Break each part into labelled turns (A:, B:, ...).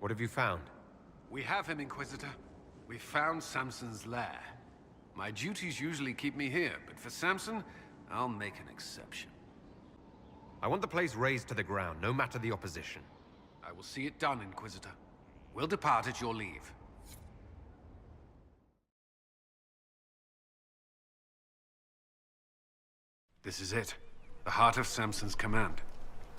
A: What have you found?
B: We have him, Inquisitor. We found Samson's lair. My duties usually keep me here, but for Samson, I'll make an exception.
A: I want the place razed to the ground, no matter the opposition.
B: I will see it done, Inquisitor. We'll depart at your leave. This is it. The heart of Samson's command.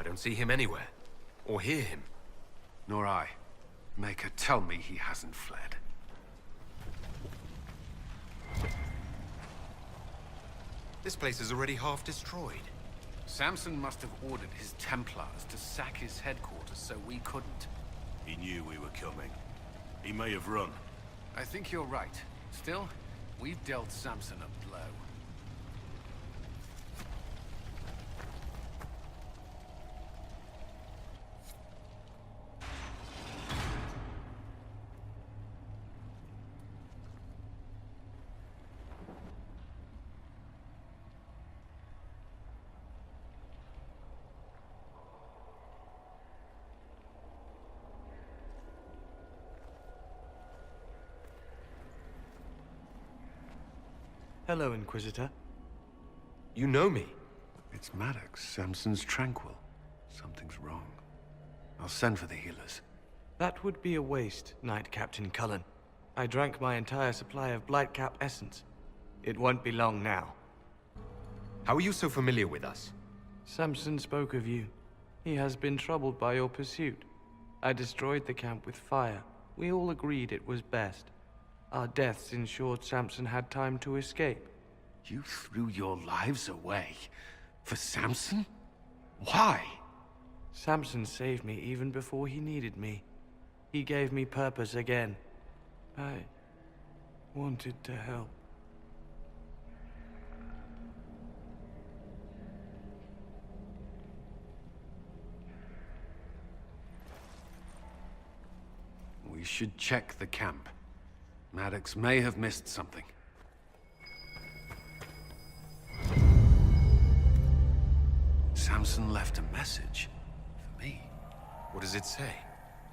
A: I don't see him anywhere. Or hear him.
B: Nor I. Maker, tell me he hasn't fled.
A: This place is already half destroyed.
B: Samson must have ordered his Templars to sack his headquarters so we couldn't.
C: He knew we were coming. He may have run.
B: I think you're right. Still, we've dealt Samson a blow.
D: Hello, Inquisitor.
A: You know me.
B: It's Maddox, Samson's tranquil. Something's wrong. I'll send for the healers.
D: That would be a waste, Knight Captain Cullen. I drank my entire supply of Blightcap essence. It won't be long now.
A: How are you so familiar with us?
D: Samson spoke of you. He has been troubled by your pursuit. I destroyed the camp with fire. We all agreed it was best. Our deaths ensured Samson had time to escape.
B: You threw your lives away for Samson? Why?
D: Samson saved me even before he needed me. He gave me purpose again. I wanted to help.
B: We should check the camp. Maddox may have missed something. Samson left a message. For me.
A: What does it say?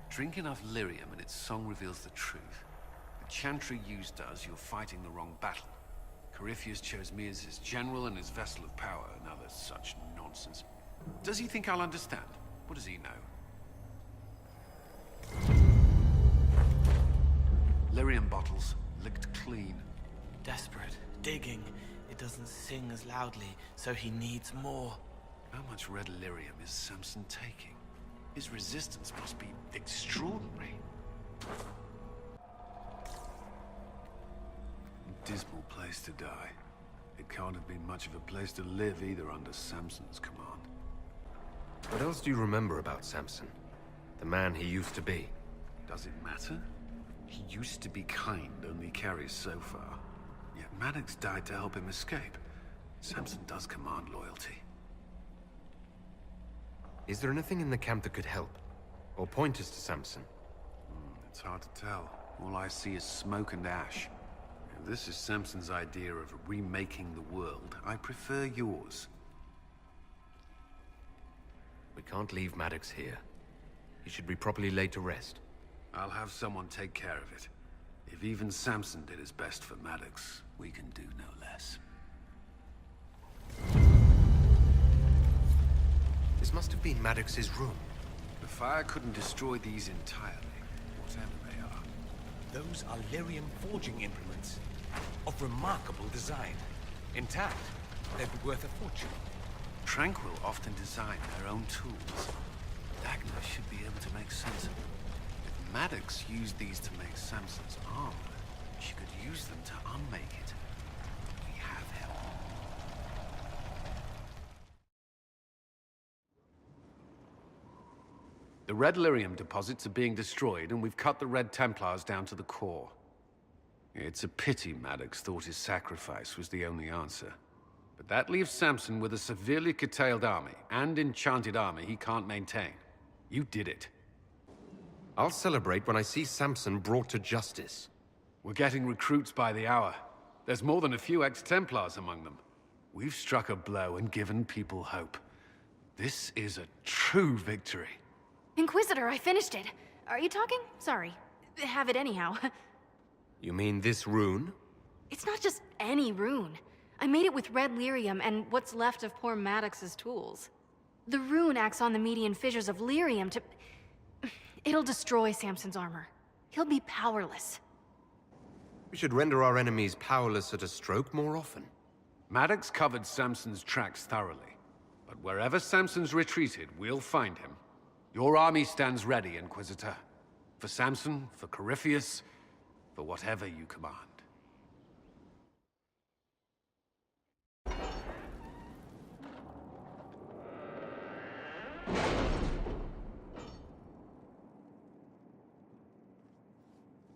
B: Drink enough lyrium and its song reveals the truth. The chantry used does, you're fighting the wrong battle. Corypheus chose me as his general and his vessel of power, and other such nonsense. Does he think I'll understand? What does he know? Lyrium bottles, licked clean.
E: Desperate, digging. It doesn't sing as loudly, so he needs more.
B: How much red lyrium is Samson taking? His resistance must be extraordinary. Dismal place to die. It can't have been much of a place to live either under Samson's command.
A: What else do you remember about Samson? The man he used to be?
B: Does it matter? He used to be kind, only carries so far. Yet Maddox died to help him escape. Samson does command loyalty.
A: Is there anything in the camp that could help? Or point us to Samson?
B: It's hard to tell. All I see is smoke and ash. If this is Samson's idea of remaking the world, I prefer yours.
A: We can't leave Maddox here. He should be properly laid to rest.
B: I'll have someone take care of it. If even Samson did his best for Maddox, we can do no less.
A: This must have been Maddox's room.
B: The fire couldn't destroy these entirely, whatever they are.
F: Those are lyrium forging implements, of remarkable design. Intact, they'd be worth a fortune.
B: Tranquil often design their own tools. Dagna should be able to make sense of them. If Maddox used these to make Samson's armor, she could use them to unmake it. We have help. The Red Lyrium deposits are being destroyed, and we've cut the Red Templars down to the core. It's a pity Maddox thought his sacrifice was the only answer. But that leaves Samson with a severely curtailed army, and enchanted army he can't maintain. You did it.
A: I'll celebrate when I see Samson brought to justice.
B: We're getting recruits by the hour. There's more than a few ex-Templars among them. We've struck a blow and given people hope. This is a true victory.
G: Inquisitor, I finished it. Are you talking? Sorry. Have it anyhow.
A: You mean this rune?
G: It's not just any rune. I made it with red lyrium and what's left of poor Maddox's tools. The rune acts on the median fissures of lyrium to... It'll destroy Samson's armor. He'll be powerless.
A: We should render our enemies powerless at a stroke more often.
B: Maddox covered Samson's tracks thoroughly. But wherever Samson's retreated, we'll find him. Your army stands ready, Inquisitor. For Samson, for Corypheus, for whatever you command.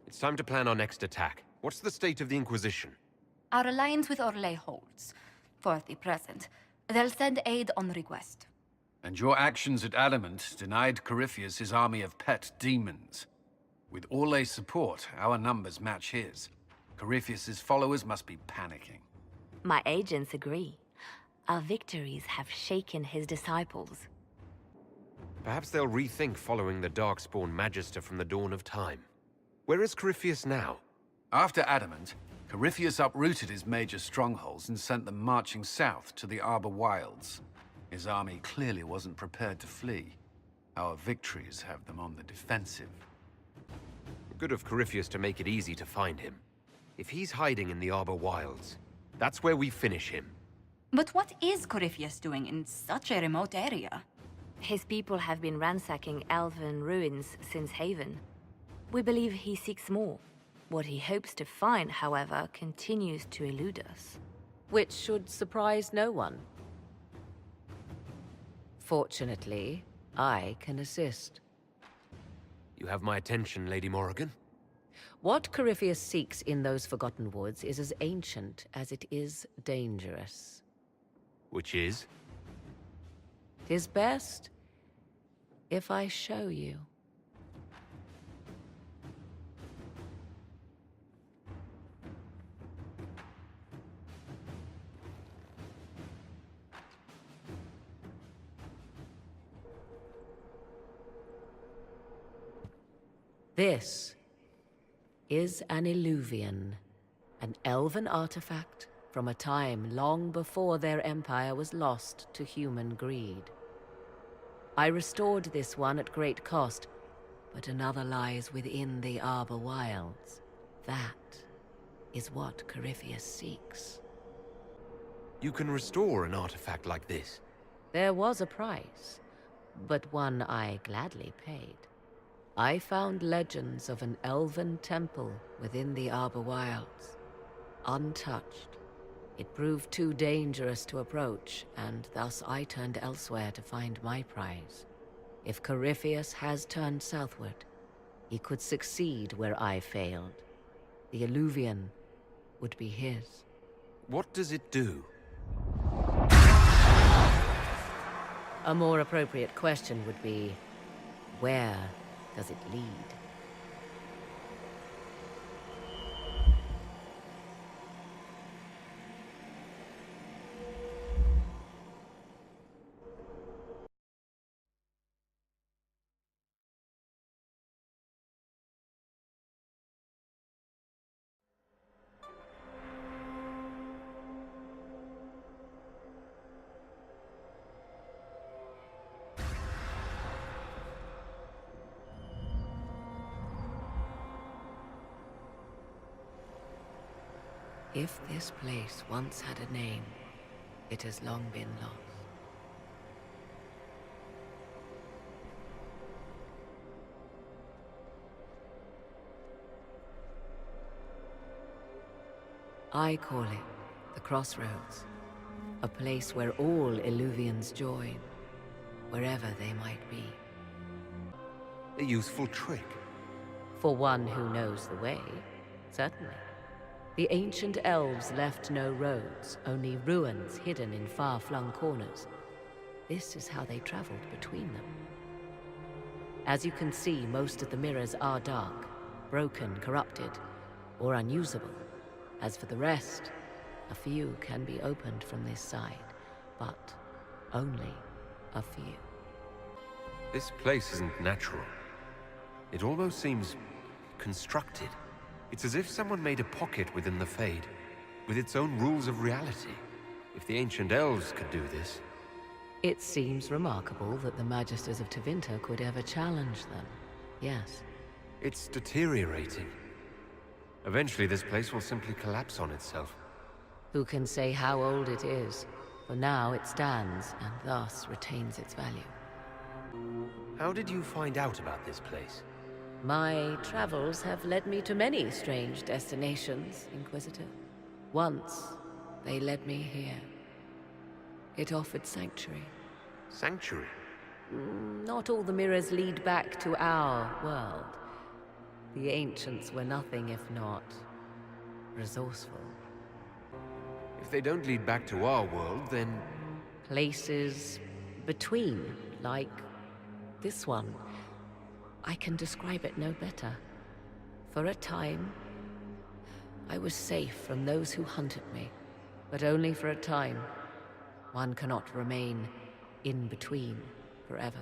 A: It's time to plan our next attack. What's the state of the Inquisition?
H: Our alliance with Orlais holds. For the present. They'll send aid on request.
B: And your actions at Adamant denied Corypheus his army of pet demons. With Orlais' support, our numbers match his. Corypheus' followers must be panicking.
H: My agents agree. Our victories have shaken his disciples.
A: Perhaps they'll rethink following the Darkspawn Magister from the dawn of time. Where is Corypheus now?
B: After Adamant, Corypheus uprooted his major strongholds and sent them marching south to the Arbor Wilds. His army clearly wasn't prepared to flee. Our victories have them on the defensive.
A: Good of Corypheus to make it easy to find him. If he's hiding in the Arbor Wilds, that's where we finish him.
I: But what is Corypheus doing in such a remote area?
H: His people have been ransacking elven ruins since Haven. We believe he seeks more. What he hopes to find, however, continues to elude us.
J: Which should surprise no one. Fortunately, I can assist.
A: You have my attention, Lady Morrigan.
J: What Corypheus seeks in those Forgotten Woods is as ancient as it is dangerous.
A: Which is?
J: 'Tis best if I show you. This is an Illuvian, an elven artifact from a time long before their empire was lost to human greed. I restored this one at great cost, but another lies within the Arbor Wilds. That is what Corypheus seeks.
A: You can restore an artifact like this.
J: There was a price, but one I gladly paid. I found legends of an elven temple within the Arbor Wilds, untouched. It proved too dangerous to approach, and thus I turned elsewhere to find my prize. If Corypheus has turned southward, he could succeed where I failed. The Illuvian would be his.
A: What does it do?
J: A more appropriate question would be, where does it lead? If this place once had a name, it has long been lost. I call it the Crossroads, a place where all Illuvians join, wherever they might be.
A: A useful trick.
J: For one who knows the way, certainly. The ancient elves left no roads, only ruins hidden in far-flung corners. This is how they traveled between them. As you can see, most of the mirrors are dark, broken, corrupted, or unusable. As for the rest, a few can be opened from this side, but only a few.
A: This place isn't natural. It almost seems constructed. It's as if someone made a pocket within the Fade, with its own rules of reality. If the ancient elves could do this...
J: It seems remarkable that the Magisters of Tevinter could ever challenge them. Yes.
A: It's deteriorating. Eventually this place will simply collapse on itself.
J: Who can say how old it is? For now it stands, and thus retains its value.
A: How did you find out about this place?
J: My travels have led me to many strange destinations, Inquisitor. Once, they led me here. It offered sanctuary.
A: Sanctuary?
J: Not all the mirrors lead back to our world. The ancients were nothing if not resourceful.
A: If they don't lead back to our world, then...
J: Places between, like this one. I can describe it no better. For a time, I was safe from those who hunted me, but only for a time. One cannot remain in between forever.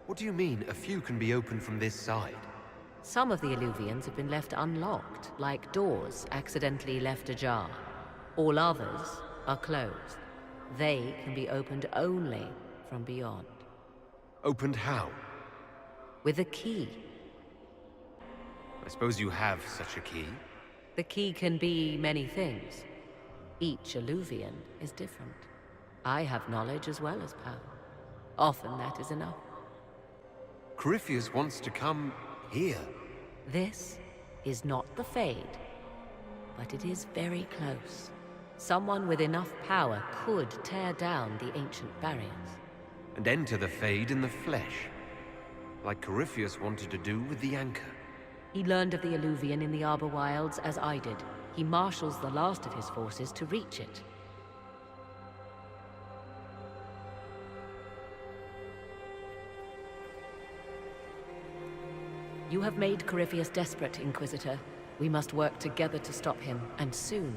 A: What do you mean, a few can be opened from this side?
J: Some of the Illuvians have been left unlocked, like doors accidentally left ajar. All others are closed. They can be opened only from beyond.
A: Opened how?
J: With a key.
A: I suppose you have such a key?
J: The key can be many things. Each Illuvian is different. I have knowledge as well as power. Often that is enough.
A: Corypheus wants to come here.
J: This is not the Fade, but it is very close. Someone with enough power could tear down the ancient barriers.
A: And enter the Fade in the flesh. Like Corypheus wanted to do with the Anchor.
J: He learned of the Illuvian in the Arbor Wilds as I did. He marshals the last of his forces to reach it. You have made Corypheus desperate, Inquisitor. We must work together to stop him, and soon.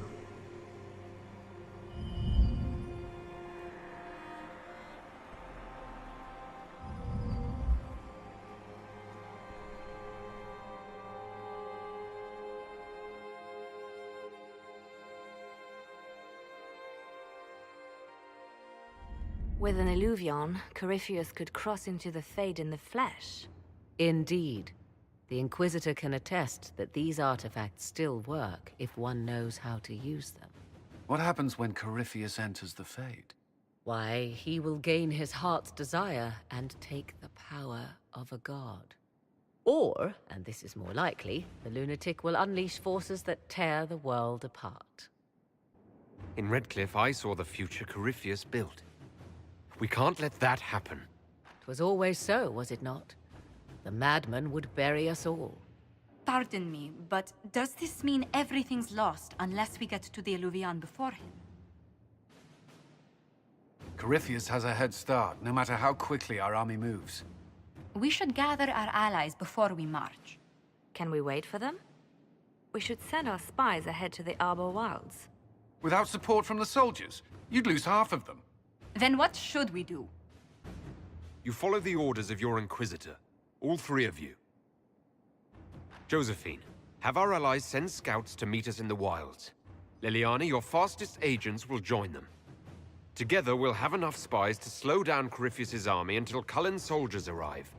H: With an Illuvion, Corypheus could cross into the Fade in the flesh.
J: Indeed. The Inquisitor can attest that these artifacts still work if one knows how to use them.
B: What happens when Corypheus enters the Fade?
J: Why, he will gain his heart's desire and take the power of a god. Or, and this is more likely, the lunatic will unleash forces that tear the world apart.
A: In Redcliffe, I saw the future Corypheus built. We can't let that happen.
J: 'Twas always so, was it not? The madman would bury us all.
I: Pardon me, but does this mean everything's lost unless we get to the Illuvian before him?
B: Corypheus has a head start, no matter how quickly our army moves.
I: We should gather our allies before we march.
H: Can we wait for them? We should send our spies ahead to the Arbor Wilds.
B: Without support from the soldiers, you'd lose half of them.
I: Then what should we do?
A: You follow the orders of your Inquisitor. All three of you. Josephine, have our allies send scouts to meet us in the wilds. Liliana, your fastest agents will join them. Together, we'll have enough spies to slow down Corypheus's army until Cullen's soldiers arrive.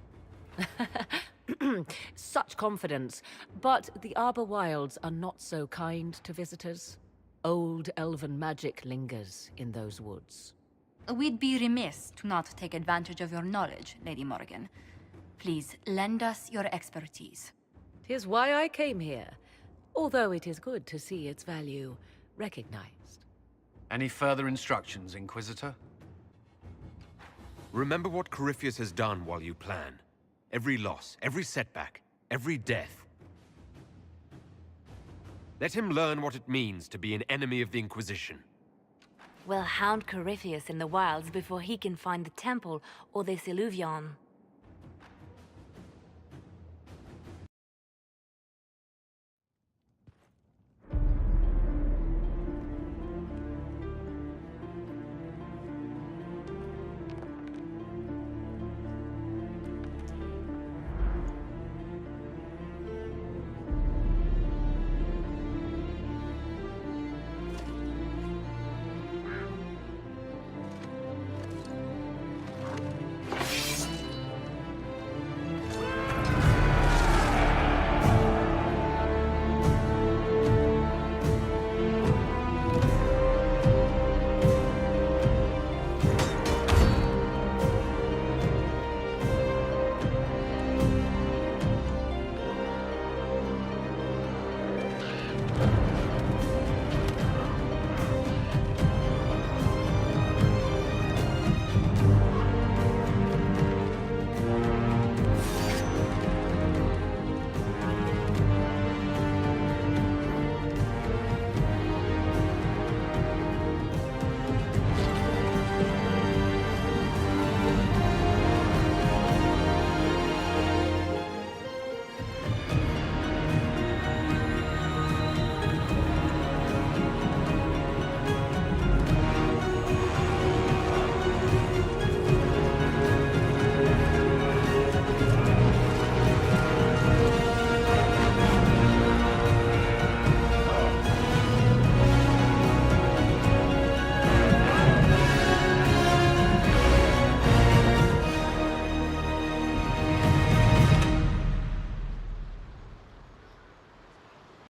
J: Such confidence. But the Arbor Wilds are not so kind to visitors. Old elven magic lingers in those woods.
I: We'd be remiss to not take advantage of your knowledge, Lady Morgan. Please, lend us your expertise.
J: 'Tis why I came here, although it is good to see its value recognized.
B: Any further instructions, Inquisitor?
A: Remember what Corypheus has done while you plan. Every loss, every setback, every death. Let him learn what it means to be an enemy of the Inquisition.
H: We'll hound Corypheus in the wilds before he can find the temple or this Illuvion.